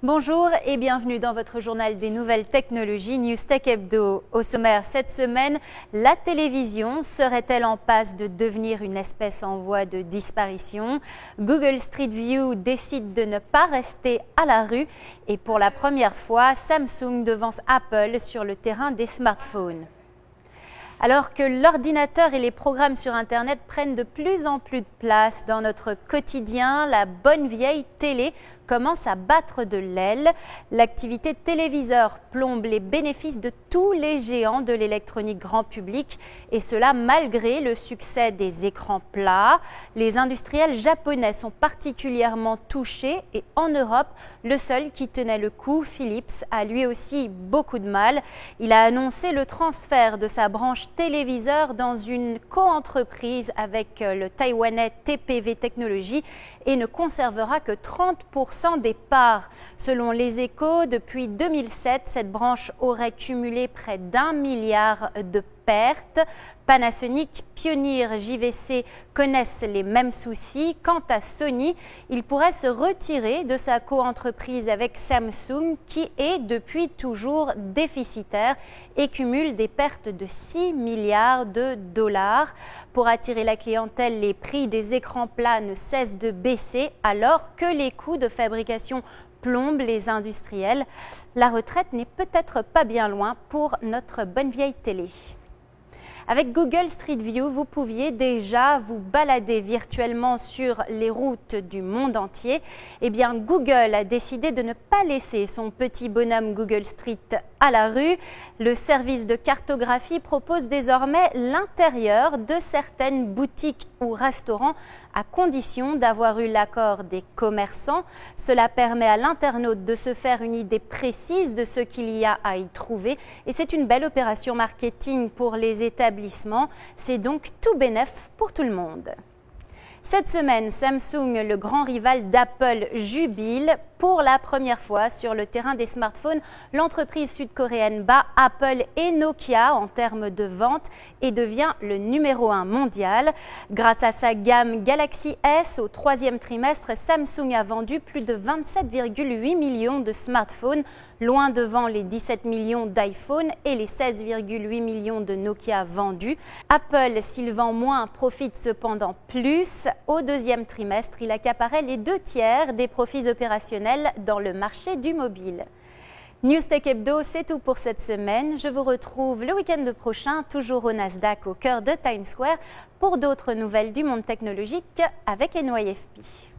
Bonjour et bienvenue dans votre journal des nouvelles technologies News Tech Hebdo. Au sommaire cette semaine, la télévision serait-elle en passe de devenir une espèce en voie de disparition? Google Street View décide de ne pas rester à la rue et pour la première fois, Samsung devance Apple sur le terrain des smartphones. Alors que l'ordinateur et les programmes sur Internet prennent de plus en plus de place dans notre quotidien, la bonne vieille télé commence à battre de l'aile. L'activité téléviseur plombe les bénéfices de tous les géants de l'électronique grand public et cela malgré le succès des écrans plats. Les industriels japonais sont particulièrement touchés et en Europe, le seul qui tenait le coup, Philips, a lui aussi beaucoup de mal. Il a annoncé le transfert de sa branche téléviseur dans une coentreprise avec le taïwanais TPV Technologies et ne conservera que 30% des parts. Selon les Échos, depuis 2007, cette branche aurait cumulé près d'1 milliard de pertes. Panasonic, Pioneer, JVC connaissent les mêmes soucis. Quant à Sony, il pourrait se retirer de sa coentreprise avec Samsung qui est depuis toujours déficitaire et cumule des pertes de 6 milliards de dollars. Pour attirer la clientèle, les prix des écrans plats ne cessent de baisser alors que les coûts de fabrication plombent les industriels. La retraite n'est peut-être pas bien loin pour notre bonne vieille télé. Avec Google Street View, vous pouviez déjà vous balader virtuellement sur les routes du monde entier. Eh bien, Google a décidé de ne pas laisser son petit bonhomme Google Street à la rue. Le service de cartographie propose désormais l'intérieur de certaines boutiques ou restaurants à condition d'avoir eu l'accord des commerçants. Cela permet à l'internaute de se faire une idée précise de ce qu'il y a à y trouver et c'est une belle opération marketing pour les établissements. C'est donc tout bénef pour tout le monde. Cette semaine, Samsung, le grand rival d'Apple, jubile. Pour la première fois sur le terrain des smartphones, l'entreprise sud-coréenne bat Apple et Nokia en termes de vente et devient le numéro 1 mondial. Grâce à sa gamme Galaxy S, au troisième trimestre, Samsung a vendu plus de 27,8 millions de smartphones, loin devant les 17 millions d'iPhone et les 16,8 millions de Nokia vendus. Apple, s'il vend moins, profite cependant plus. Au deuxième trimestre, il accaparait les 2/3 des profits opérationnels dans le marché du mobile. News Tech Hebdo, c'est tout pour cette semaine. Je vous retrouve le week-end prochain, toujours au Nasdaq, au cœur de Times Square, pour d'autres nouvelles du monde technologique avec NYFP.